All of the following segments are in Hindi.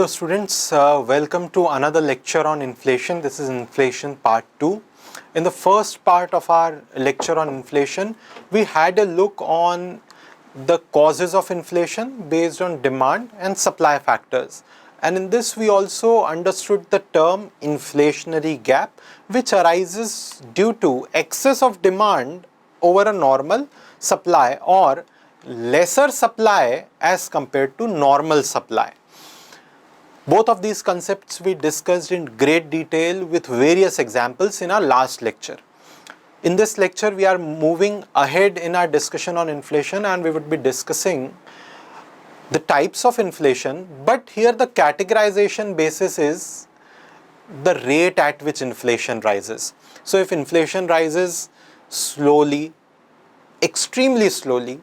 Hello students, welcome to another lecture on inflation. This is inflation part 2. In the first part of our lecture on inflation, we had a look on the causes of inflation based on demand and supply factors. And in this we also understood the term inflationary gap, which arises due to excess of demand over a normal supply or lesser supply as compared to normal supply. Both of these concepts we discussed in great detail with various examples in our last lecture. In this lecture, we are moving ahead in our discussion on inflation and we would be discussing the types of inflation, but here the categorization basis is the rate at which inflation rises. So if inflation rises slowly, extremely slowly,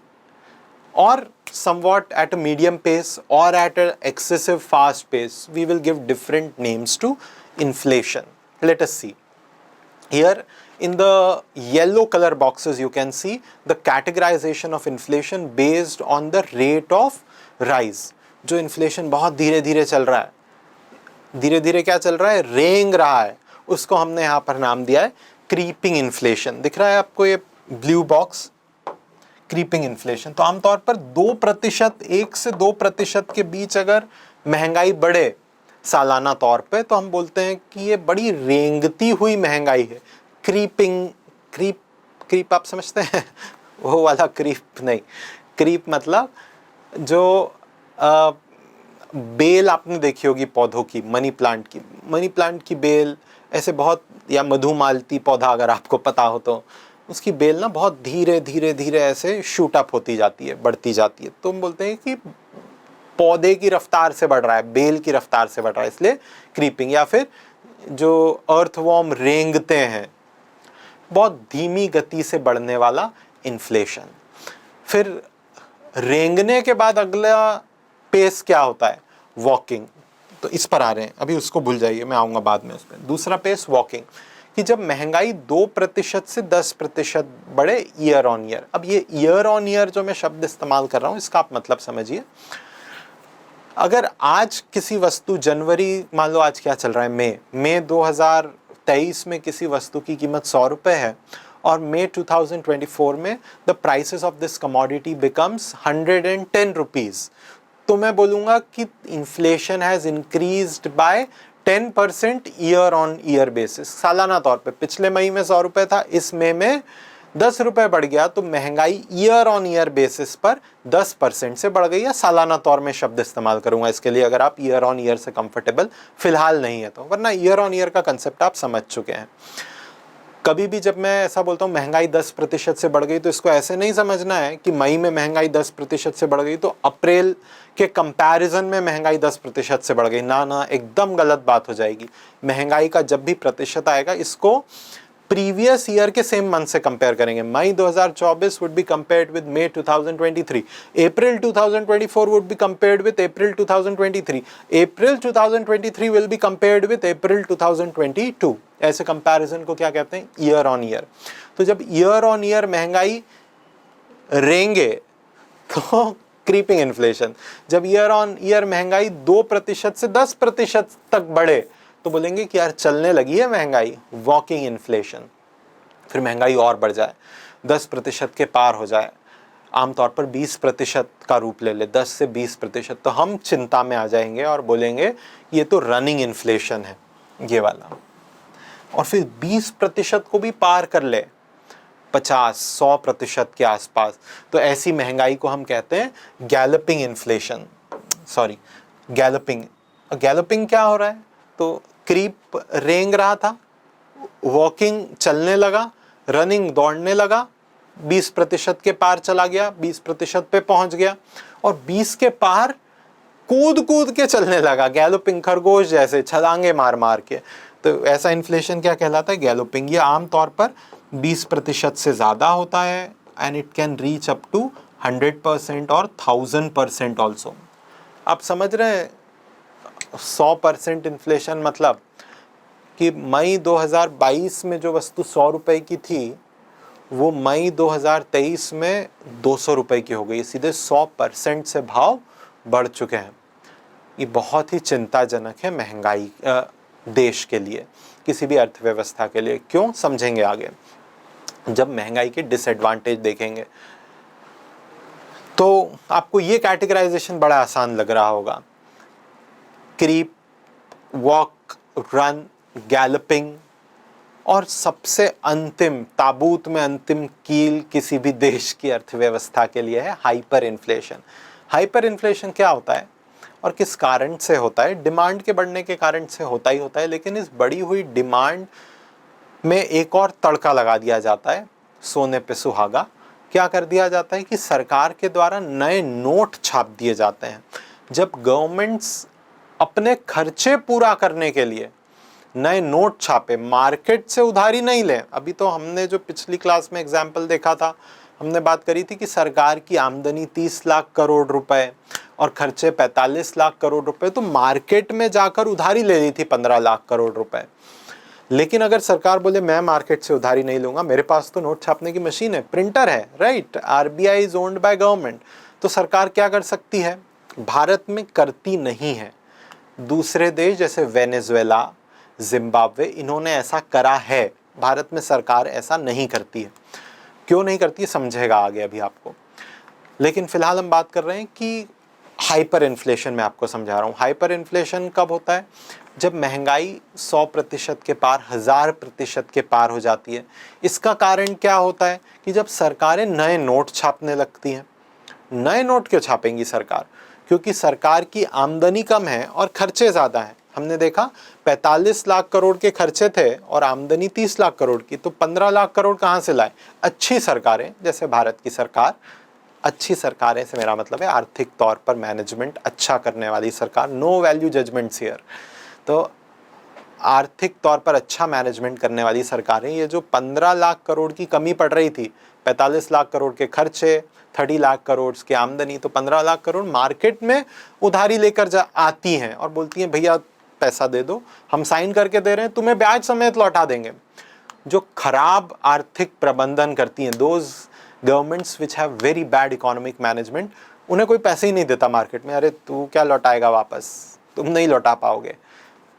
or somewhat at a medium pace or at an excessive fast pace, we will give different names to inflation. Let us see. Here in the yellow color boxes you can see the categorization of inflation based on the rate of rise. जो inflation बहुत धीरे धीरे चल रहा है, धीरे धीरे क्या चल रहा है, रेंग रहा है, उसको हमने यहाँ पर नाम दिया है क्रीपिंग इन्फ्लेशन. दिख रहा है आपको ये ब्लू बॉक्स, क्रीपिंग इन्फ्लेशन. तो आमतौर पर 2%, 1 से 2% के बीच अगर महंगाई बढ़े सालाना तौर पे तो हम बोलते हैं कि ये बड़ी रेंगती हुई महंगाई है. क्रीप आप समझते हैं वो वाला क्रीप नहीं. क्रीप मतलब जो बेल आपने देखी होगी पौधों की, मनी प्लांट की बेल ऐसे बहुत, या मधुमालती पौधा अगर आपको पता हो तो उसकी बेल ना बहुत धीरे धीरे ऐसे शूट अप होती जाती है, बढ़ती जाती है. तो हम बोलते हैं कि पौधे की रफ्तार से बढ़ रहा है, बेल की रफ्तार से बढ़ रहा है, इसलिए क्रीपिंग. या फिर जो अर्थवॉर्म रेंगते हैं, बहुत धीमी गति से बढ़ने वाला इन्फ्लेशन. फिर रेंगने के बाद अगला पेस क्या होता है, वॉकिंग. तो इस पर आ रहे हैं, अभी उसको भूल जाइए, मैं आऊँगा बाद में उस पर. दूसरा पेस वॉकिंग, कि जब महंगाई 2% से 10% बढ़े ईयर ऑन ईयर. अब ये ईयर ऑन ईयर जो मैं शब्द इस्तेमाल कर रहा हूँ इसका आप मतलब समझिए. अगर आज किसी वस्तु जनवरी, मान लो आज क्या चल रहा है, मई 2023 में किसी वस्तु की कीमत 100 रुपये है और मई 2024 में the prices of this commodity becomes 110 rupees, तो मैं बोलूँगा कि inflation has increased by 10% year on year basis. सालाना तौर पे पिछले मई में 100 रुपये था, इस मई में 10 रुपये बढ़ गया, तो महंगाई ईयर ऑन ईयर बेसिस पर 10% से बढ़ गई है. सालाना तौर में शब्द इस्तेमाल करूंगा इसके लिए, अगर आप ईयर ऑन ईयर से कंफर्टेबल फिलहाल नहीं है तो, वरना ईयर ऑन ईयर का कंसेप्ट आप समझ चुके हैं. कभी भी जब मैं ऐसा बोलता हूँ महंगाई 10% से बढ़ गई, तो इसको ऐसे नहीं समझना है कि मई में महंगाई 10% से बढ़ गई तो अप्रैल के कंपैरिजन में महंगाई 10% से बढ़ गई. ना, एकदम गलत बात हो जाएगी. महंगाई का जब भी प्रतिशत आएगा इसको प्रीवियस ईयर के सेम मंथ से कंपेयर करेंगे. May 2024 would be compared with May 2023, April 2024 would be compared with April 2023, April 2023 will be compared with April 2022. ऐसे कंपैरिजन को क्या कहते हैं, ईयर ऑन ईयर. तो जब ईयर ऑन ईयर महंगाई रेंगे तो क्रीपिंग इन्फ्लेशन. जब ईयर ऑन ईयर महंगाई 2% से 10% तक बढ़े तो बोलेंगे कि यार चलने लगी है महंगाई, वॉकिंग इन्फ्लेशन. फिर महंगाई और बढ़ जाए, 10% के पार हो जाए, आमतौर पर 20% का रूप ले ले, 10 से 20%, तो हम चिंता में आ जाएंगे और बोलेंगे ये तो रनिंग इन्फ्लेशन है ये वाला. और फिर 20% को भी पार कर ले, 50-100% के आसपास, तो ऐसी महंगाई को हम कहते हैं गैलपिंग इन्फ्लेशन. गैलपिंग क्या हो रहा है, तो क्रीप रेंग रहा था, वॉकिंग चलने लगा, रनिंग दौड़ने लगा, 20% के पार चला गया, 20% पे पहुंच गया, और 20 के पार कूद के चलने लगा, गैलोपिंग, खरगोश जैसे छलांगे मार के. तो ऐसा इन्फ्लेशन क्या कहलाता है, गैलोपिंग. ये आमतौर पर 20% से ज़्यादा होता है and it can reach up to 100% और 1000% ऑल्सो. आप समझ रहे हैं 100% इन्फ्लेशन मतलब कि मई 2022 में जो वस्तु 100 रुपये की थी वो मई 2023 में 200 रुपये की हो गई. सीधे 100% से भाव बढ़ चुके हैं. ये बहुत ही चिंताजनक है महंगाई देश के लिए, किसी भी अर्थव्यवस्था के लिए। क्यों, समझेंगे आगे जब महंगाई के डिसएडवांटेज देखेंगे। तो आपको ये कैटेगराइजेशन बड़ा आसान लग रहा होगा, क्रीप, वॉक, रन, गैलपिंग, और सबसे अंतिम ताबूत में अंतिम कील किसी भी देश की अर्थव्यवस्था के लिए है हाइपर इन्फ्लेशन। हाइपर इन्फ्लेशन क्या होता है और किस कारण से होता है? डिमांड के बढ़ने के कारण से होता ही होता है, लेकिन इस बढ़ी हुई डिमांड में एक और तड़का लगा दिया जाता है, सोने पे सुहागा। क्या कर दिया जाता है कि सरकार के द्वारा नए नोट छाप दिए जाते हैं। जब गवर्नमेंट्स अपने खर्चे पूरा करने के लिए नए नोट छापे, मार्केट से उधारी नहीं लें। अभी तो हमने जो पिछली क्लास में एग्जाम्पल देखा था, हमने बात करी थी कि सरकार की आमदनी 30 लाख करोड़ रुपए और खर्चे 45 लाख करोड़ रुपए, तो मार्केट में जाकर उधारी ले ली थी 15 लाख करोड़ रुपए। लेकिन अगर सरकार बोले मैं मार्केट से उधारी नहीं लूंगा, मेरे पास तो नोट छापने की मशीन है, प्रिंटर है, right, RBI is owned by government, तो सरकार क्या कर सकती है? भारत में करती नहीं है, दूसरे देश जैसे वेनेजुएला, जिम्बाब्वे, इन्होंने ऐसा करा है। भारत में सरकार ऐसा नहीं करती है। क्यों नहीं करती है समझेगा आगे अभी आपको। लेकिन फिलहाल हम बात कर रहे हैं कि हाइपर इन्फ्लेशन में आपको समझा रहा हूँ। हाइपर इन्फ्लेशन कब होता है? जब महंगाई 100% के पार, 1000% के पार हो जाती है। इसका कारण क्या होता है कि जब सरकारें नए नोट छापने लगती हैं। नए नोट क्यों छापेंगी सरकार? क्योंकि सरकार की आमदनी कम है और खर्चे ज़्यादा हैं। हमने देखा 45 लाख करोड़ के खर्चे थे और आमदनी 30 लाख करोड़ की, तो 15 लाख करोड़ कहाँ से लाए? अच्छी सरकारें, जैसे भारत की सरकार। अच्छी सरकारें से मेरा मतलब है आर्थिक तौर पर मैनेजमेंट अच्छा करने वाली सरकार, नो वैल्यू जजमेंट्स हियर। तो आर्थिक तौर पर अच्छा मैनेजमेंट करने वाली सरकारें, ये जो 15 लाख करोड़ की कमी पड़ रही थी, 45 लाख करोड़ के खर्चे, 30 लाख करोड़ की आमदनी, तो 15 लाख करोड़ मार्केट में उधारी लेकर आती हैं और बोलती हैं भैया पैसा दे दो, हम साइन करके दे रहे हैं, तुम्हें ब्याज समेत लौटा देंगे। जो खराब आर्थिक प्रबंधन करती हैं, those governments which have very bad economic management, उन्हें कोई पैसे ही नहीं देता मार्केट में। अरे तू क्या लौटाएगा वापस, तुम नहीं लौटा पाओगे।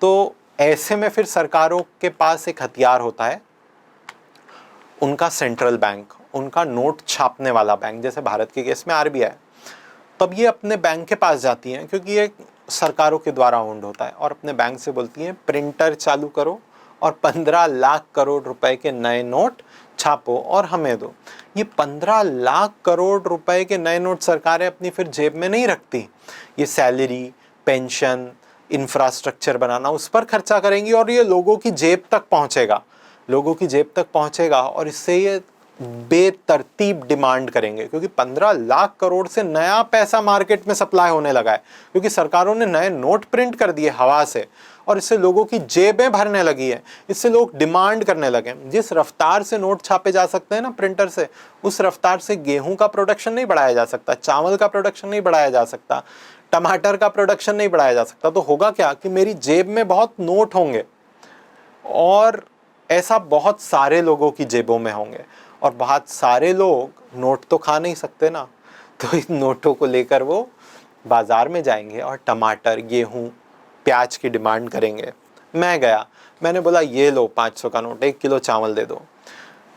तो ऐसे में फिर सरकारों के पास एक हथियार होता है, उनका सेंट्रल बैंक, उनका नोट छापने वाला बैंक, जैसे भारत के केस में आरबीआई। तब ये अपने बैंक के पास जाती हैं, क्योंकि ये सरकारों के द्वारा ओन्ड होता है, और अपने बैंक से बोलती हैं प्रिंटर चालू करो और 15 लाख करोड़ रुपए के नए नोट छापो और हमें दो। ये 15 लाख करोड़ रुपए के नए नोट सरकारें अपनी फिर जेब में नहीं रखती, ये सैलरी, पेंशन, इंफ्रास्ट्रक्चर बनाना, उस पर खर्चा करेंगी और ये लोगों की जेब तक पहुंचेगा, लोगों की जेब तक पहुंचेगा और इससे ये बेतरतीब डिमांड करेंगे, क्योंकि 15 लाख करोड़ से नया पैसा मार्केट में सप्लाई होने लगा है, क्योंकि सरकारों ने नए नोट प्रिंट कर दिए हवा से और इससे लोगों की जेबें भरने लगी है, इससे लोग डिमांड करने लगे। जिस रफ्तार से नोट छापे जा सकते हैं ना प्रिंटर से, उस रफ्तार से गेहूं का प्रोडक्शन नहीं बढ़ाया जा सकता, चावल का प्रोडक्शन नहीं बढ़ाया जा सकता, टमाटर का प्रोडक्शन नहीं बढ़ाया जा सकता। तो होगा क्या कि मेरी जेब में बहुत नोट होंगे और ऐसा बहुत सारे लोगों की जेबों में होंगे, और बहुत सारे लोग नोट तो खा नहीं सकते ना, तो इन नोटों को लेकर वो बाजार में जाएंगे और टमाटर, गेहूं, प्याज की डिमांड करेंगे। मैं गया, मैंने बोला ये लो 500 का नोट, 1 किलो चावल दे दो।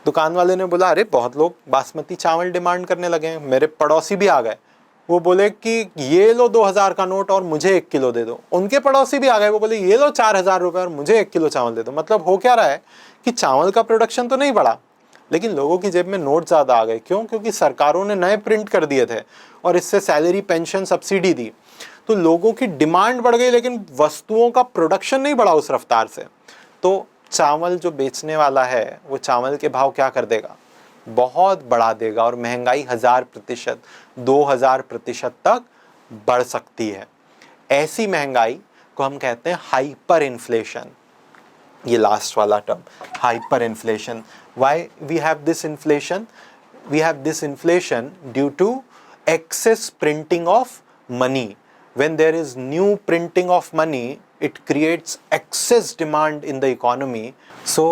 दुकान वाले ने बोला अरे बहुत लोग बासमती चावल डिमांड करने लगे हैं। मेरे पड़ोसी भी आ गए, वो बोले कि ये लो 2000 का नोट और मुझे 1 किलो दे दो। उनके पड़ोसी भी आ गए, वो बोले ये लो 4000 रुपये और मुझे 1 किलो चावल दे दो। मतलब हो क्या रहा है कि चावल का प्रोडक्शन तो नहीं बढ़ा, लेकिन लोगों की जेब में नोट ज़्यादा आ गए। क्यों? क्योंकि सरकारों ने नए प्रिंट कर दिए थे और इससे सैलरी, पेंशन, सब्सिडी दी, तो लोगों की डिमांड बढ़ गई, लेकिन वस्तुओं का प्रोडक्शन नहीं बढ़ा उस रफ्तार से। तो चावल जो बेचने वाला है वो चावल के भाव क्या कर देगा? बहुत बढ़ा देगा और महंगाई 1000%, 2000% तक बढ़ सकती है। ऐसी महंगाई को हम कहते हैं हाइपर इन्फ्लेशन। ये लास्ट वाला term, hyper inflation. Why we have this inflation? We have this inflation due to excess printing of money. When there is new printing of money, it creates excess demand in the economy. So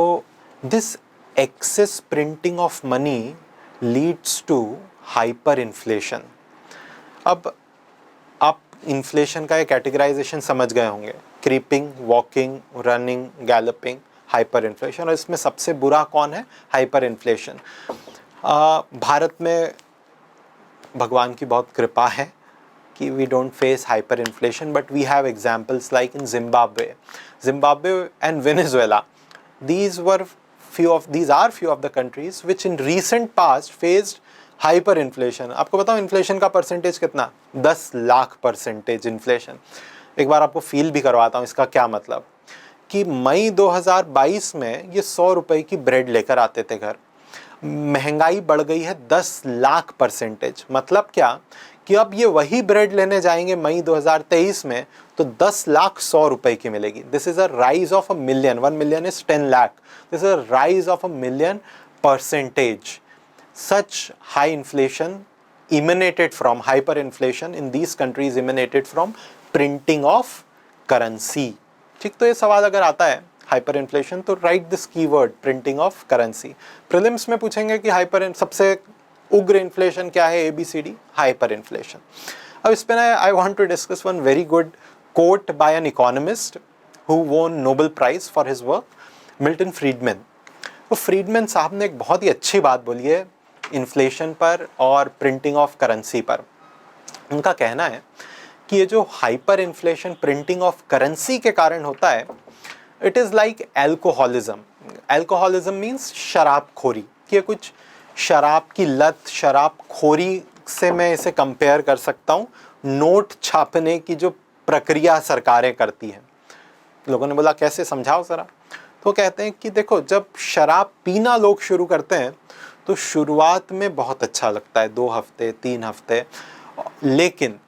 this excess printing of money leads to hyperinflation. अब आप इन्फ्लेशन का ये कैटेगराइजेशन समझ गए होंगे, creeping, walking, running, galloping, hyper inflation. और इसमें सबसे बुरा कौन है? Hyper inflation. भारत में भगवान की बहुत कृपा है कि we don't face hyperinflation, but we have examples like in Zimbabwe and Venezuela. These are few of the countries which in recent past faced hyperinflation. आपको बताओ इन्फ्लेशन का परसेंटेज कितना? 10 लाख परसेंटेज इन्फ्लेशन। एक बार आपको फील भी करवाता हूँ इसका क्या मतलब, कि मई 2022 में ये 100 रुपए की ब्रेड लेकर आते थे घर, महंगाई बढ़ गई है 10 लाख परसेंटेज। मतलब क्या कि अब ये वही ब्रेड लेने जाएंगे मई 2023 में तो 10 लाख 100 रुपए की मिलेगी। This is a rise of a million, 1 million is 10 lakh, this is a rise of a million percentage. Such high inflation emanated from hyperinflation in these countries emanated from printing of currency। ठीक, तो ये सवाल अगर आता है हाइपर इन्फ्लेशन तो right this keyword, printing of currency. Prelims में पूछेंगे कि सबसे उग्र इन्फ्लेशन क्या है, ABCD, हाइपर इन्फ्लेशन। अब इस पे ना I want to discuss one very good quote by an economist who won Nobel prize for his work, Milton Friedman. तो फ्रीडमैन साहब ने एक बहुत ही अच्छी बात बोली है इन्फ्लेशन पर और प्रिंटिंग ऑफ करेंसी पर। उनका कहना है कि ये जो hyper inflation printing of currency के कारण होता है, it is like alcoholism. Alcoholism means शराबखोरी, कि कुछ शराब की लत, शराबखोरी से मैं इसे कंपेयर कर सकता हूँ नोट छापने की जो प्रक्रिया सरकारें करती हैं। लोगों ने बोला कैसे, समझाओ ज़रा। तो कहते हैं कि देखो, जब शराब पीना लोग शुरू करते हैं तो शुरुआत में बहुत अच्छा लगता है, 2 हफ्ते 3 हफ्ते, लेकिन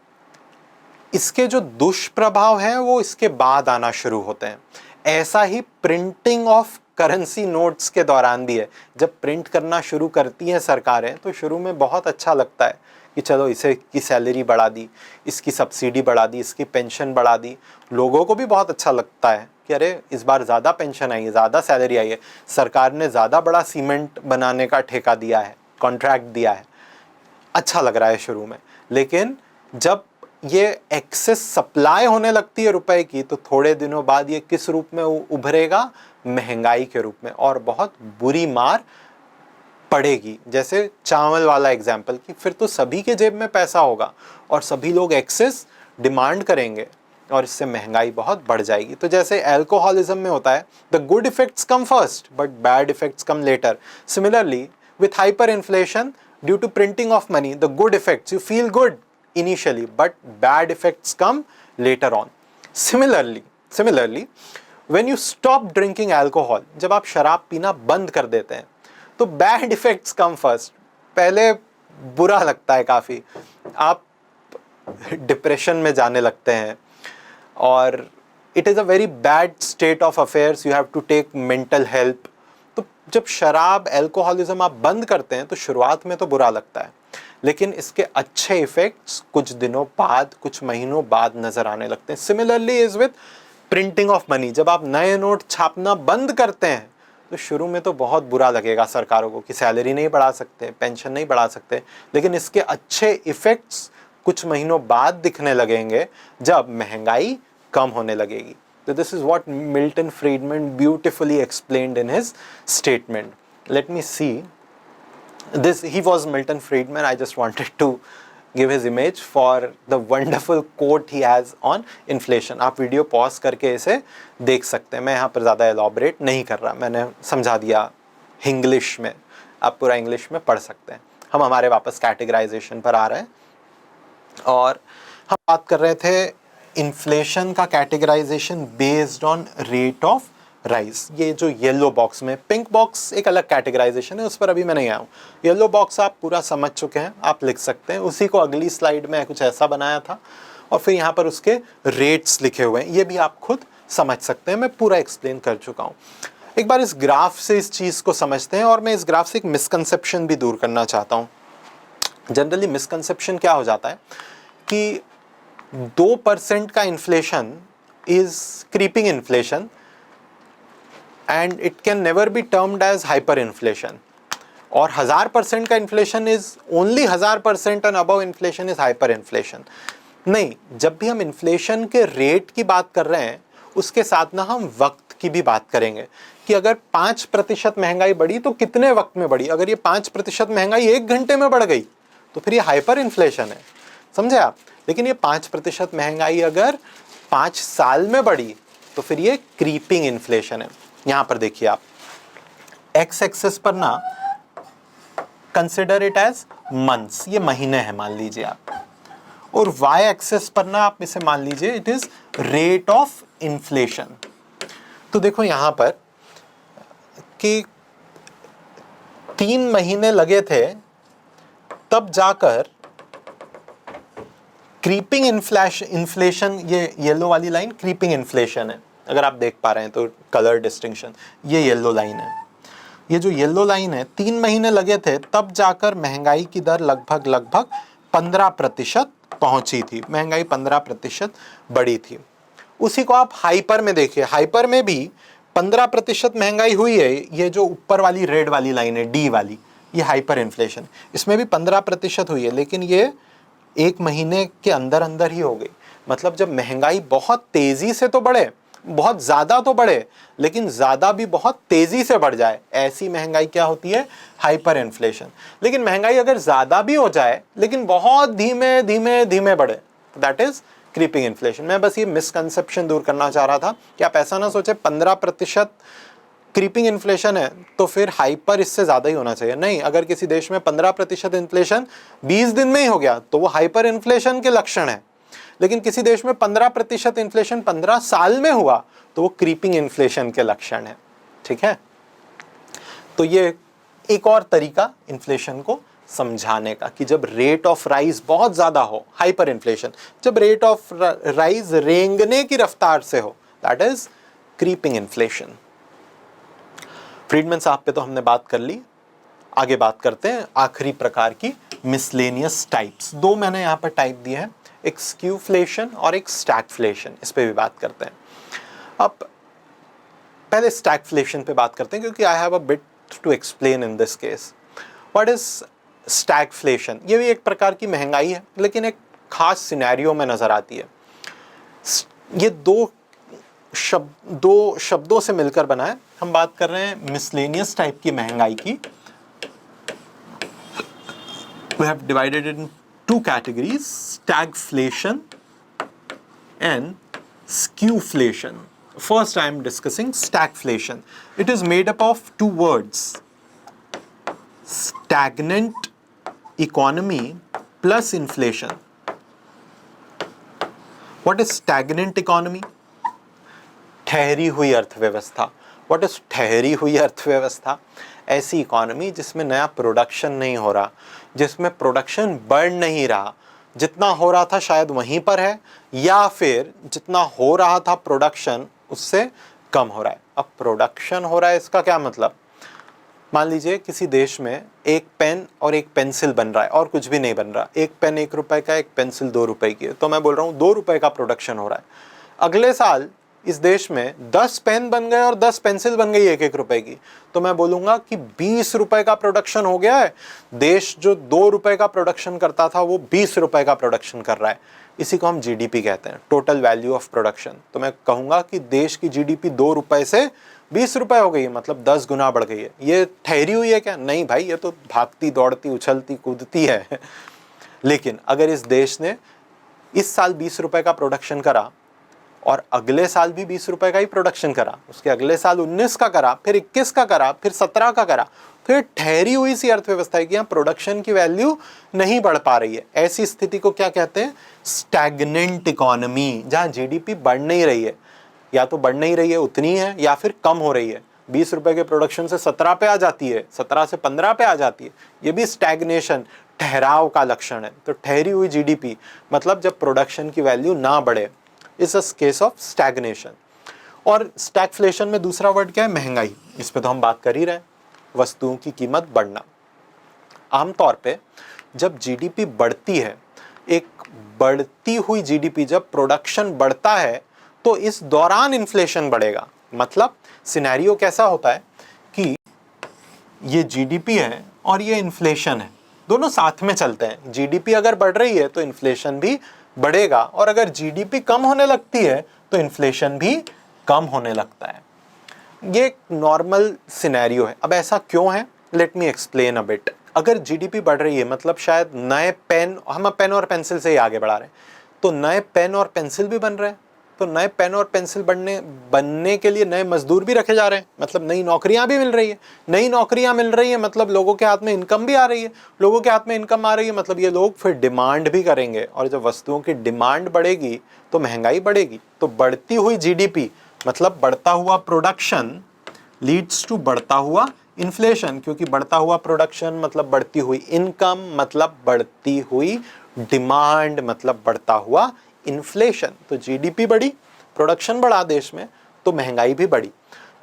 इसके जो दुष्प्रभाव हैं वो इसके बाद आना शुरू होते हैं। ऐसा ही प्रिंटिंग ऑफ करेंसी नोट्स के दौरान भी है। जब प्रिंट करना शुरू करती हैं सरकारें तो शुरू में बहुत अच्छा लगता है कि चलो इसे की सैलरी बढ़ा दी, इसकी सब्सिडी बढ़ा दी, इसकी पेंशन बढ़ा दी। लोगों को भी बहुत अच्छा लगता है कि अरे इस बार ज़्यादा पेंशन आई है, ज़्यादा सैलरी आई है, सरकार ने ज़्यादा बड़ा सीमेंट बनाने का ठेका दिया है, कॉन्ट्रैक्ट दिया है। अच्छा लग रहा है शुरू में, लेकिन जब ये एक्सेस सप्लाई होने लगती है रुपए की तो थोड़े दिनों बाद ये किस रूप में उभरेगा? महंगाई के रूप में, और बहुत बुरी मार पड़ेगी। जैसे चावल वाला एग्जाम्पल, कि फिर तो सभी के जेब में पैसा होगा और सभी लोग एक्सेस डिमांड करेंगे और इससे महंगाई बहुत बढ़ जाएगी। तो जैसे एल्कोहलिज्म में होता है, the good effects come first but bad effects come later. Similarly with hyper inflation due to printing of money, the good effects, you feel good initially but bad effects come later on। Similarly when you stop drinking alcohol, जब आप शराब पीना बंद कर देते हैं तो bad effects come first। पहले बुरा लगता है काफ़ी, आप डिप्रेशन में जाने लगते हैं और it is a very bad state of affairs, you have to take mental help। तो जब शराब, एल्कोहलिज्म आप बंद करते हैं तो शुरुआत में तो बुरा लगता है, लेकिन इसके अच्छे इफेक्ट्स कुछ दिनों बाद, कुछ महीनों बाद नजर आने लगते हैं। Similarly is with printing of money. जब आप नए नोट छापना बंद करते हैं तो शुरू में तो बहुत बुरा लगेगा सरकारों को कि सैलरी नहीं बढ़ा सकते, पेंशन नहीं बढ़ा सकते, लेकिन इसके अच्छे इफेक्ट्स कुछ महीनों बाद दिखने लगेंगे जब महंगाई कम होने लगेगी। तो this is what Milton Friedman beautifully explained in his statement. Let me see this, he was Milton Friedman। I just wanted to give his image for the wonderful quote he has on inflation। आप वीडियो पॉज करके इसे देख सकते हैं, मैं यहाँ पर ज़्यादा एलॉबरेट नहीं कर रहा, मैंने समझा दिया इंग्लिश में, आप पूरा इंग्लिश में पढ़ सकते हैं। हम हमारे वापस कैटेगराइजेशन पर आ रहे हैं और हम बात कर रहे थे इन्फ्लेशन का categorisation based on rate of rise. ये जो येलो बॉक्स में, पिंक बॉक्स एक अलग कैटेगराइजेशन है, उस पर अभी मैं नहीं आया हूँ। येलो बॉक्स आप पूरा समझ चुके हैं, आप लिख सकते हैं। उसी को अगली स्लाइड में कुछ ऐसा बनाया था और फिर यहाँ पर उसके रेट्स लिखे हुए हैं, ये भी आप खुद समझ सकते हैं, मैं पूरा एक्सप्लेन कर चुका हूँ। एक बार इस ग्राफ से इस चीज़ को समझते हैं और मैं इस ग्राफ से एक मिसकंसेप्शन भी दूर करना चाहता हूँ। जनरली मिसकंसेप्शन क्या हो जाता है कि 2% का inflation is creeping inflation and it can never be termed as hyperinflation, और 1000% का inflation is only 1000% and above inflation is hyperinflation। नहीं, जब भी हम इन्फ्लेशन के रेट की बात कर रहे हैं उसके साथ ना हम वक्त की भी बात करेंगे कि अगर 5% महंगाई बढ़ी तो कितने वक्त में बढ़ी। अगर ये 5% महंगाई 1 घंटे में बढ़ गई तो फिर ये हाइपर इन्फ्लेशन है, समझे आप। लेकिन ये 5% महंगाई अगर 5 साल में बढ़ी तो फिर ये क्रीपिंग इन्फ्लेशन है। यहां पर देखिए आप, एक्स एक्सेस पर ना कंसिडर इट एज मंथ्स, ये महीने हैं मान लीजिए आप, और वाई एक्सेस पर ना आप इसे मान लीजिए it is rate of inflation. तो देखो यहां पर कि 3 महीने लगे थे तब जाकर क्रीपिंग इन्फ्लेशन, ये येलो वाली लाइन क्रीपिंग इन्फ्लेशन है, अगर आप देख पा रहे हैं तो कलर डिस्टिंक्शन, ये येलो लाइन है। ये जो येलो लाइन है, 3 महीने लगे थे तब जाकर महंगाई की दर लगभग 15% पहुंची थी, महंगाई 15% बढ़ी थी। उसी को आप हाइपर में देखिए, हाइपर में भी 15% महंगाई हुई है। ये जो ऊपर वाली रेड वाली लाइन है, डी वाली, ये हाइपर इन्फ्लेशन, इसमें भी 15% हुई है, लेकिन ये 1 महीने के अंदर अंदर ही हो गई। मतलब जब महंगाई बहुत तेजी से तो बढ़े, बहुत ज्यादा तो बढ़े, लेकिन ज्यादा भी बहुत तेजी से बढ़ जाए, ऐसी महंगाई क्या होती है, हाइपर इन्फ्लेशन। लेकिन महंगाई अगर ज्यादा भी हो जाए लेकिन बहुत धीमे धीमे धीमे बढ़े, दैट इज क्रीपिंग इन्फ्लेशन। मैं बस ये मिसकंसेप्शन दूर करना चाह रहा था कि आप ऐसा ना सोचे 15% क्रीपिंग इन्फ्लेशन है तो फिर हाइपर इससे ज्यादा ही होना चाहिए। नहीं, अगर किसी देश में 15% इन्फ्लेशन 20 दिन में ही हो गया तो वो हाइपर इन्फ्लेशन के लक्षण है, लेकिन किसी देश में 15% इन्फ्लेशन 15 साल में हुआ तो वो क्रीपिंग इन्फ्लेशन के लक्षण है। ठीक है, तो ये एक और तरीका इन्फ्लेशन को समझाने का कि जब रेट ऑफ राइज बहुत ज्यादा हो, हाइपर इन्फ्लेशन, जब रेट ऑफ राइज रेंगने की रफ्तार से हो, that is creeping inflation. Friedman साहब पे तो हमने बात कर ली, आगे बात करते हैं आखिरी प्रकार की मिसलेनियस टाइप्स। 2 मैंने यहां पर टाइप दिए हैं, एक स्क्यूफ्लेशन और एक स्टैगफ्लेशन, इस पे भी बात करते हैं। अब पहले स्टैगफ्लेशन पे बात करते हैं क्योंकि I have a bit to explain in this case. What is stagflation? ये भी एक प्रकार की महंगाई है, लेकिन एक खास सिनेरियो में नजर आती है। ये दो शब्दों से मिलकर बना है। हम बात कर रहे हैं मिसलेनियस टाइप की महंगाई की। We have divided it in 2 categories, stagflation and skewflation. First I am discussing stagflation. It is made up of 2 words, stagnant economy plus inflation. What is stagnant economy? ठहरी हुई अर्थव्यवस्था। What is ठहरी हुई अर्थव्यवस्था? ऐसी इकोनॉमी जिसमें नया प्रोडक्शन नहीं हो रहा, जिसमें प्रोडक्शन बढ़ नहीं रहा, जितना हो रहा था शायद वहीं पर है, या फिर जितना हो रहा था प्रोडक्शन उससे कम हो रहा है। अब प्रोडक्शन हो रहा है इसका क्या मतलब? मान लीजिए किसी देश में एक पेन और एक पेंसिल बन रहा है और कुछ भी नहीं बन रहा, एक पेन 1 रुपए का, एक पेंसिल 2 रुपए की है, तो मैं बोल रहा हूँ 2 रुपए का प्रोडक्शन हो रहा है। अगले साल इस देश में 10 पेन बन गए और 10 पेंसिल बन गई 1-1 रुपए की, तो मैं बोलूंगा कि 20 रुपए का प्रोडक्शन हो गया है। देश जो 2 रुपए का प्रोडक्शन करता था वो 20 रुपए का प्रोडक्शन कर रहा है। इसी को हम जीडीपी कहते हैं, टोटल वैल्यू ऑफ प्रोडक्शन। तो मैं कहूंगा कि देश की जीडीपी 2 रुपए से 20 रुपए हो गई है, मतलब 10 गुना बढ़ गई है। ये ठहरी हुई है क्या? नहीं भाई, ये तो भागती दौड़ती उछलती कूदती है। लेकिन अगर इस देश ने इस साल 20 रुपए का प्रोडक्शन करा और अगले साल भी 20 रुपए का ही प्रोडक्शन करा, उसके अगले साल 19 का करा, फिर 21 का करा, फिर 17 का करा, फिर ठहरी हुई सी अर्थव्यवस्था है कि यहाँ प्रोडक्शन की वैल्यू नहीं बढ़ पा रही है। ऐसी स्थिति को क्या कहते हैं? स्टैग्नेंट इकोनॉमी, जहाँ जीडीपी बढ़ नहीं रही है, या तो बढ़ नहीं रही है उतनी है या फिर कम हो रही है। 20 रुपए के प्रोडक्शन से 17 पे आ जाती है, 17 से 15 पे आ जाती है, ये भी स्टैग्नेशन, ठहराव का लक्षण है। तो ठहरी हुई जीडीपी मतलब जब प्रोडक्शन की वैल्यू ना बढ़े, is a case of stagnation. और स्टैगफ्लेशन में दूसरा वर्ड क्या है? महंगाई। इस पे तो हम बात कर ही रहे हैं, वस्तुओं की कीमत बढ़ना। आमतौर पे जब जीडीपी बढ़ती है, एक बढ़ती हुई जीडीपी, जब प्रोडक्शन बढ़ता है तो इस दौरान इन्फ्लेशन बढ़ेगा। मतलब सिनेरियो कैसा होता है कि ये जीडीपी है और ये इन्फ्लेशन है, दोनों साथ में चलते हैं। जीडीपी अगर बढ़ रही है तो इन्फ्लेशन भी बढ़ेगा, और अगर जीडीपी कम होने लगती है तो इन्फ्लेशन भी कम होने लगता है। ये एक नॉर्मल सिनेरियो है। अब ऐसा क्यों है, let me explain a bit. अगर जीडीपी बढ़ रही है मतलब शायद नए पेन, हम पेन और पेंसिल से ही आगे बढ़ा रहे हैं, तो नए पेन और पेंसिल भी बन रहे हैं, तो नए पेन और पेंसिल बनने के लिए नए मजदूर भी रखे जा रहे हैं, मतलब नई नौकरियां भी मिल रही है। नई नौकरियां मिल रही है मतलब लोगों के हाथ में इनकम भी आ रही है, लोगों के हाथ में इनकम आ रही है मतलब ये लोग फिर डिमांड भी करेंगे, और जब वस्तुओं की डिमांड बढ़ेगी तो महंगाई बढ़ेगी। तो बढ़ती हुई जीडीपी मतलब बढ़ता हुआ प्रोडक्शन लीड्स टू बढ़ता हुआ इन्फ्लेशन, क्योंकि बढ़ता हुआ प्रोडक्शन मतलब बढ़ती हुई इनकम, मतलब बढ़ती हुई डिमांड, मतलब बढ़ता हुआ इन्फ्लेशन। तो जीडीपी बढ़ी, प्रोडक्शन बढ़ा देश में, तो महंगाई भी बढ़ी।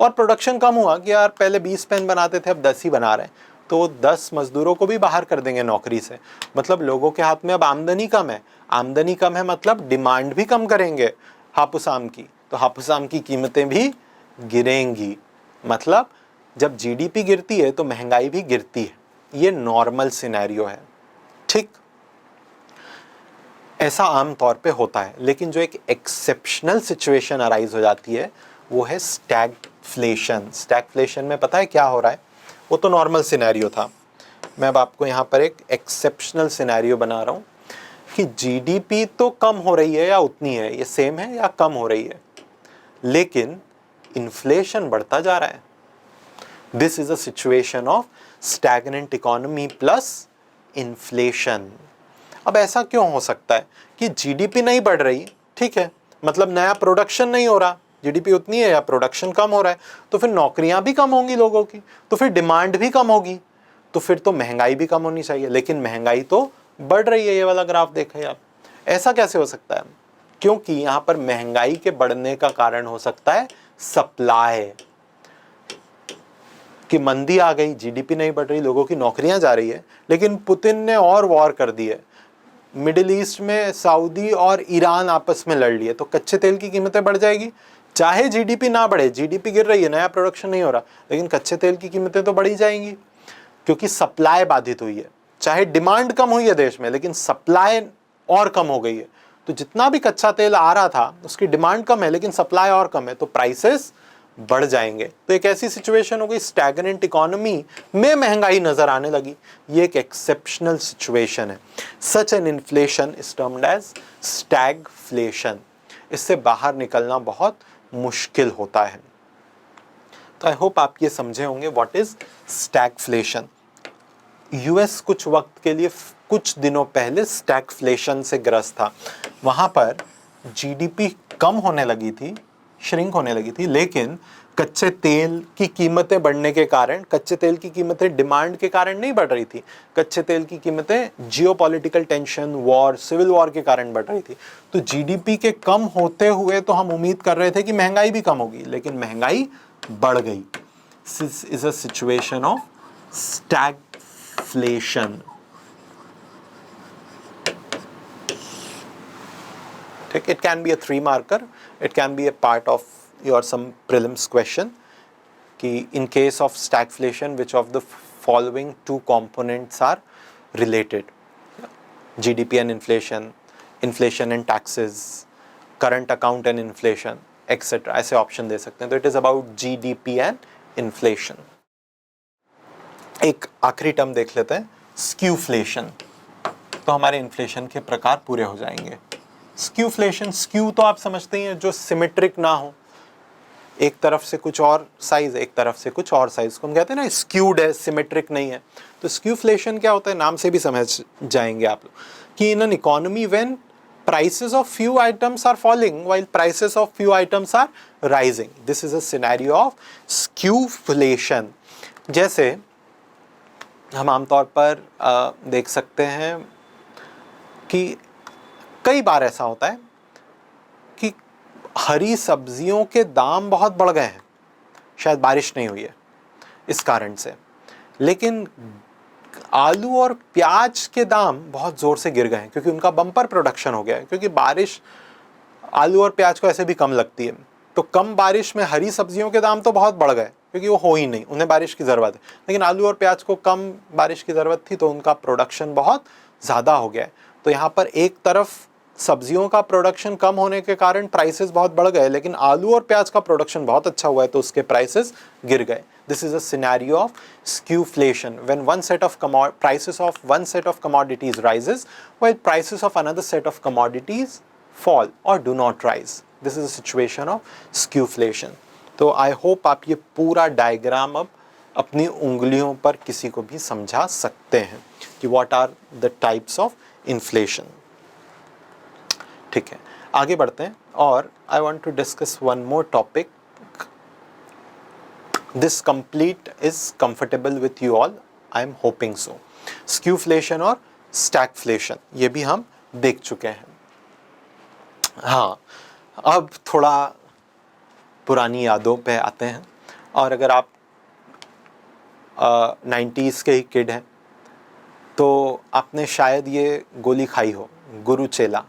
और प्रोडक्शन कम हुआ कि यार पहले 20 पेन बनाते थे अब 10 ही बना रहे हैं, तो 10 मजदूरों को भी बाहर कर देंगे नौकरी से, मतलब लोगों के हाथ में अब आमदनी कम है। आमदनी कम है मतलब डिमांड भी कम करेंगे हापुस आम की, तो हापुस आम की कीमतें भी गिरेंगी, मतलब जब जीडीपी गिरती है तो महंगाई भी गिरती है। ये नॉर्मल सिनेरियो है, ठीक। ऐसा आम तौर पे होता है, लेकिन जो एक एक्सेप्शनल सिचुएशन अराइज हो जाती है वो है स्टैगफ्लेशन। स्टैगफ्लेशन में पता है क्या हो रहा है, वो तो नॉर्मल सिनेरियो था, मैं अब आपको यहाँ पर एक एक्सेप्शनल सिनेरियो बना रहा हूँ कि जीडीपी तो कम हो रही है या उतनी है, ये सेम है या कम हो रही है, लेकिन इन्फ्लेशन बढ़ता जा रहा है। This is a situation of stagnant economy plus inflation. अब ऐसा क्यों हो सकता है कि जीडीपी नहीं बढ़ रही, ठीक है, मतलब नया प्रोडक्शन नहीं हो रहा, जीडीपी उतनी है या प्रोडक्शन कम हो रहा है, तो फिर नौकरियां भी कम होंगी लोगों की, तो फिर डिमांड भी कम होगी, तो फिर तो महंगाई भी कम होनी चाहिए, लेकिन महंगाई तो बढ़ रही है। ये वाला ग्राफ देखें आप, ऐसा कैसे हो सकता है, क्योंकि यहां पर महंगाई के बढ़ने का कारण हो सकता है सप्लाई, कि मंदी आ गई, जीडीपी नहीं बढ़ रही, लोगों की नौकरियां जा रही है, लेकिन पुतिन ने और वॉर कर दी है, मिडिल ईस्ट में सऊदी और ईरान आपस में लड़ लिए, तो कच्चे तेल की कीमतें बढ़ जाएगी। चाहे जीडीपी ना बढ़े, जीडीपी गिर रही है, नया प्रोडक्शन नहीं हो रहा, लेकिन कच्चे तेल की कीमतें तो बढ़ी जाएंगी, क्योंकि सप्लाई बाधित हुई है। चाहे डिमांड कम हुई है देश में, लेकिन सप्लाई और कम हो गई है, तो जितना भी कच्चा तेल आ रहा था उसकी डिमांड कम है लेकिन सप्लाई और कम है, तो प्राइसेस बढ़ जाएंगे। तो एक ऐसी सिचुएशन हो गई, स्टैग्नेंट इकोनॉमी में महंगाई नजर आने लगी। ये एक एक्सेप्शनल सिचुएशन है। Such an inflation is termed as stagflation. इससे बाहर निकलना बहुत मुश्किल होता है। तो आई होप आप ये समझे होंगे व्हाट इज स्टैगफ्लेशन। यूएस कुछ वक्त के लिए, कुछ दिनों पहले स्टैगफ्लेशन से ग्रस्त था। वहां पर जीडीपी कम होने लगी थी, श्रिंक होने लगी थी, लेकिन कच्चे तेल की कीमतें बढ़ने के कारण, कच्चे तेल की कीमतें डिमांड के कारण नहीं बढ़ रही थी, कच्चे तेल की कीमतें geopolitical tension, war, civil war के कारण बढ़ रही थी। तो जीडीपी के कम होते हुए तो हम उम्मीद कर रहे थे कि महंगाई भी कम होगी, लेकिन महंगाई बढ़ गई। This is a situation of stagflation. It can be a 3 marker, it can be a part of your some prelims question कि in case of stagflation which of the following two components are related, GDP and inflation, inflation and taxes, current account and inflation, etc. ऐसे ऑप्शन दे सकते हैं। तो it is about GDP and inflation। एक आखिरी टर्म देख लेते हैं, स्क्यूफ्लेशन। तो हमारे इन्फ्लेशन के प्रकार पूरे हो जाएंगे। स्क्यूफ्लेशन, स्क्यू तो आप समझते ही हैं, जो सिमेट्रिक ना हो, एक तरफ से कुछ और साइज, एक तरफ से कुछ और साइज को हम कहते हैं ना स्क्यूड है, सिमेट्रिक नहीं है। तो स्क्यूफ्लेशन क्या होता है, नाम से भी समझ जाएंगे आप लोग कि in an economy when prices of few items are falling while prices of few items are rising, this is a scenario of skewflation। जैसे हम आमतौर पर देख सकते हैं कि कई बार ऐसा होता है कि हरी सब्जियों के दाम बहुत बढ़ गए हैं, शायद बारिश नहीं हुई है इस कारण से, लेकिन आलू और प्याज के दाम बहुत ज़ोर से गिर गए हैं क्योंकि उनका बम्पर प्रोडक्शन हो गया है, क्योंकि बारिश आलू और प्याज को ऐसे भी कम लगती है। तो कम बारिश में हरी सब्जियों के दाम तो बहुत बढ़ गए क्योंकि वो हो ही नहीं, उन्हें बारिश की ज़रूरत है, लेकिन आलू और प्याज को कम बारिश की ज़रूरत थी तो उनका प्रोडक्शन बहुत ज़्यादा हो गया है। तो यहाँ पर एक तरफ सब्जियों का प्रोडक्शन कम होने के कारण प्राइसेस बहुत बढ़ गए, लेकिन आलू और प्याज का प्रोडक्शन बहुत अच्छा हुआ है तो उसके प्राइसेस गिर गए. This is a scenario of skewflation, when one set of prices of one set of commodities rises while prices of another set of commodities fall or do not rise. This is a situation of skewflation. तो आई होप आप ये पूरा डायग्राम अब अपनी उंगलियों पर किसी को भी समझा सकते हैं कि what are the types of inflation. ठीक है, आगे बढ़ते हैं और I want to discuss one more topic. This complete is comfortable with you all, I am hoping so. Skewflation और स्टैगफ्लेशन ये भी हम देख चुके हैं. हाँ, अब थोड़ा पुरानी यादों पे आते हैं. और अगर आप 90s के ही किड हैं तो आपने शायद ये गोली खाई हो, गुरु चेला.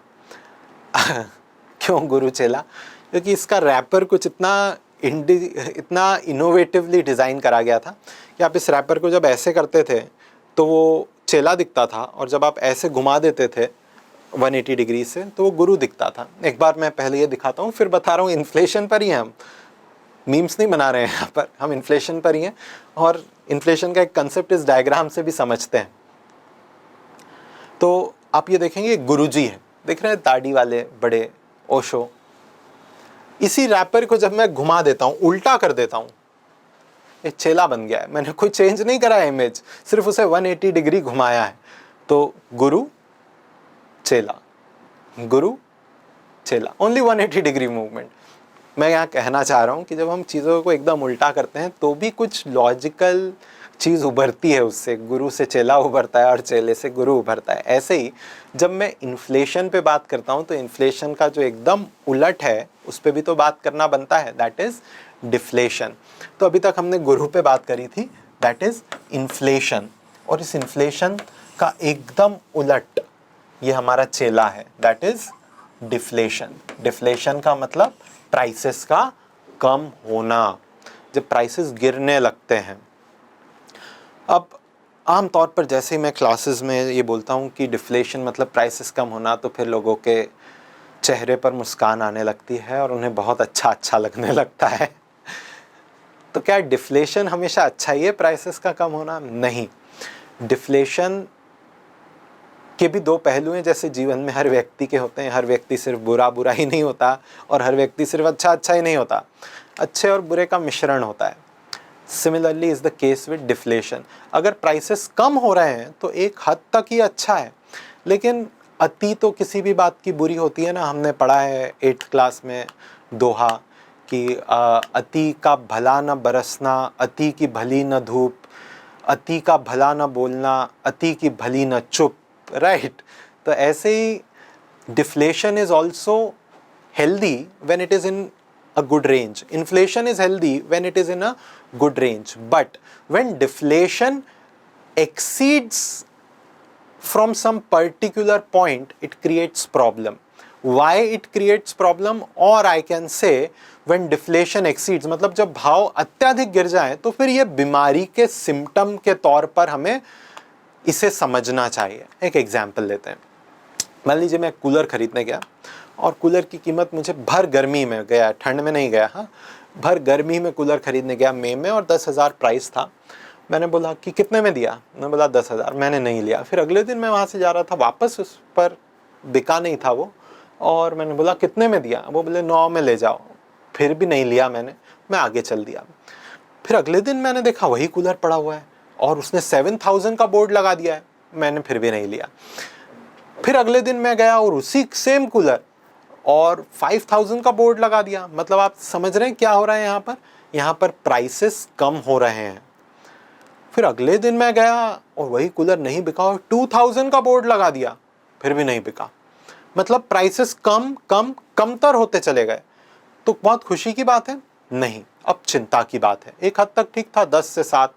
क्यों गुरु चेला? क्योंकि इसका रैपर कुछ इतना इनोवेटिवली डिज़ाइन करा गया था कि आप इस रैपर को जब ऐसे करते थे तो वो चेला दिखता था, और जब आप ऐसे घुमा देते थे 180 डिग्री से तो वो गुरु दिखता था. एक बार मैं पहले ये दिखाता हूँ, फिर बता रहा हूँ. इन्फ्लेशन पर ही हैं हम, मीम्स नहीं बना रहे हैं यहाँ पर, हम इन्फ्लेशन पर ही हैं और इन्फ्लेशन का एक कंसेप्ट इस डायग्राम से भी समझते हैं. तो आप ये देखेंगे गुरुजी है, देख रहे हैं, दाढ़ी वाले बड़े ओशो. इसी रैपर को जब मैं घुमा देता हूँ, उल्टा कर देता हूँ, एक चेला बन गया है. मैंने कोई चेंज नहीं करा है इमेज, सिर्फ उसे 180 डिग्री घुमाया है. तो गुरु चेला, गुरु चेला, ओनली 180 डिग्री मूवमेंट. मैं यहाँ कहना चाह रहा हूँ कि जब हम चीज़ों को एकदम उल्टा करते हैं तो भी कुछ लॉजिकल चीज़ उभरती है उससे. गुरु से चेला उभरता है और चेले से गुरु उभरता है. ऐसे ही जब मैं इन्फ्लेशन पे बात करता हूँ तो इन्फ्लेशन का जो एकदम उलट है उस पर भी तो बात करना बनता है, दैट इज़ डिफ्लेशन. तो अभी तक हमने गुरु पे बात करी थी, दैट इज़ इन्फ्लेशन. और इस इन्फ्लेशन का एकदम उलट ये हमारा चेला है, दैट इज़ डिफ्लेशन. डिफ्लेशन का मतलब प्राइसेस का कम होना, जब प्राइसेस गिरने लगते हैं. अब आम तौर पर जैसे ही मैं क्लासेस में ये बोलता हूँ कि डिफ्लेशन मतलब प्राइसेस कम होना, तो फिर लोगों के चेहरे पर मुस्कान आने लगती है और उन्हें बहुत अच्छा लगने लगता है. तो क्या डिफ्लेशन हमेशा अच्छा ही है, प्राइसेस का कम होना? नहीं. डिफ्लेशन के भी दो पहलू हैं, जैसे जीवन में हर व्यक्ति के होते हैं. हर व्यक्ति सिर्फ बुरा ही नहीं होता और हर व्यक्ति सिर्फ अच्छा ही नहीं होता. अच्छे और बुरे का मिश्रण होता है. Similarly is the case with deflation. अगर प्राइसेस कम हो रहे हैं तो एक हद तक ही अच्छा है, लेकिन अति तो किसी भी बात की बुरी होती है ना. हमने पढ़ा है 8th क्लास में दोहा कि अति का भला न बरसना, अति की भली न धूप, अति का भला न बोलना, अति की भली न चुप. राइट? तो ऐसे ही deflation is also healthy when it is in a good range. Inflation is healthy when it is in a good range. But when deflation exceeds from some particular point, it creates problem. Why it creates problem? Or I can say when deflation exceeds, मतलब जब भाव अत्यधिक गिर जाए तो फिर ये बीमारी के सिम्टम के तौर पर हमें इसे समझना चाहिए. एक एग्जाम्पल लेते हैं. मान लीजिए मैं कूलर खरीदने गया और कूलर की कीमत मुझे भर गर्मी में गया, ठंड में नहीं गया. हाँ, भर गर्मी में कूलर खरीदने गया मई में और 10,000 प्राइस था. मैंने बोला कि कितने में दिया? मैंने बोला 10,000. मैंने नहीं लिया. फिर अगले दिन मैं वहाँ से जा रहा था वापस, उस पर बिका नहीं था वो, और मैंने बोला कितने में दिया? वो बोले 9 में ले जाओ. फिर भी नहीं लिया मैं आगे चल दिया. फिर अगले दिन मैंने देखा वही कूलर पड़ा हुआ है और उसने 7,000 का बोर्ड लगा दिया है. मैंने फिर भी नहीं लिया. फिर अगले दिन मैं गया और उसी सेम कूलर और 5,000 का बोर्ड लगा दिया. मतलब आप समझ रहे हैं क्या हो रहा है यहाँ पर प्राइसेस कम हो रहे हैं. फिर अगले दिन मैं गया और वही कूलर नहीं बिका और 2,000 का बोर्ड लगा दिया, फिर भी नहीं बिका. मतलब प्राइसेस कमतर होते चले गए. तो बहुत खुशी की बात है? नहीं, अब चिंता की बात है. एक हद तक ठीक था, 10 से 7,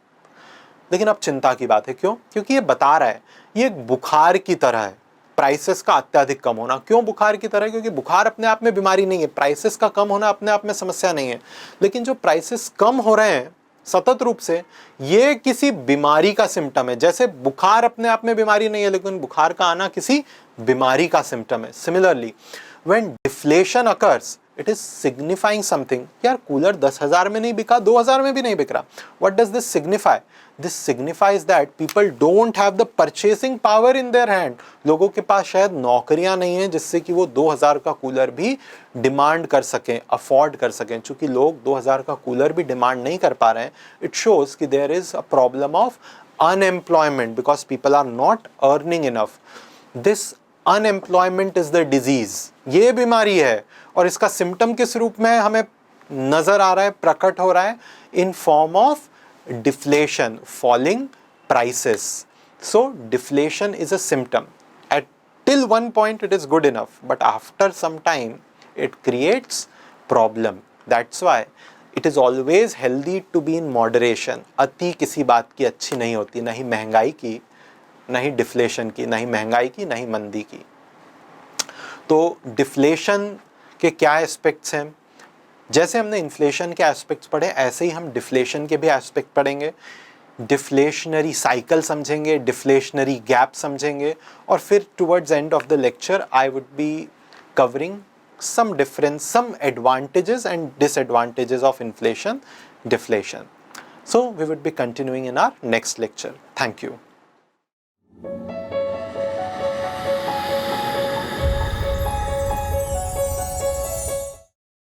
लेकिन अब चिंता की बात है. क्यों? क्योंकि ये बता रहा है, ये एक बुखार की तरह है, प्राइसेस का अत्यधिक कम होना. क्यों बुखार की तरह? क्योंकि बुखार अपने आप में बीमारी नहीं है, प्राइसेस का कम होना अपने आप में समस्या नहीं है. लेकिन जो प्राइसेस कम हो रहे हैं सतत रूप से, ये किसी बीमारी का सिम्टम है। जैसे बुखार अपने आप में बीमारी नहीं है, लेकिन बुखार का आना किसी बीमारी का सिम्टम है। Similarly when deflation occurs, it is signifying something. यार कूलर 10,000 में नहीं बिका, 2,000 में भी नहीं बिक रहा। What does this signify? This signifies that people don't have the purchasing power in their hand. लोगों के पास शायद नौकरियां नहीं है जिससे कि वो 2,000 का कूलर भी डिमांड कर सकें, अफोर्ड कर सकें। चूंकि लोग 2,000 का कूलर भी डिमांड नहीं कर पा रहे हैं, इट शोज कि there is a problem of unemployment because people are not earning enough. This unemployment is the disease, ये बीमारी है। और इसका सिम्टम किस रूप में हमें नजर आ रहा है, प्रकट हो रहा है? In form of deflation, falling prices. So deflation is a symptom. Till one point it is good enough, but after some time it creates problem. That's why it is always healthy to be in moderation. अति किसी बात की अच्छी नहीं होती, नहीं महंगाई की, नहीं डिफ्लेशन की, नहीं महंगाई की, नहीं मंदी की। तो डिफ्लेशन के क्या एस्पेक्ट्स हैं? जैसे हमने इन्फ्लेशन के एस्पेक्ट्स पढ़े, ऐसे ही हम डिफ्लेशन के भी एस्पेक्ट पढ़ेंगे। डिफ्लेशनरी साइकिल समझेंगे, डिफ्लेशनरी गैप समझेंगे, और फिर towards end of the lecture I would be covering some difference, some advantages and disadvantages of inflation, deflation. So we would be continuing in our next lecture. Thank you.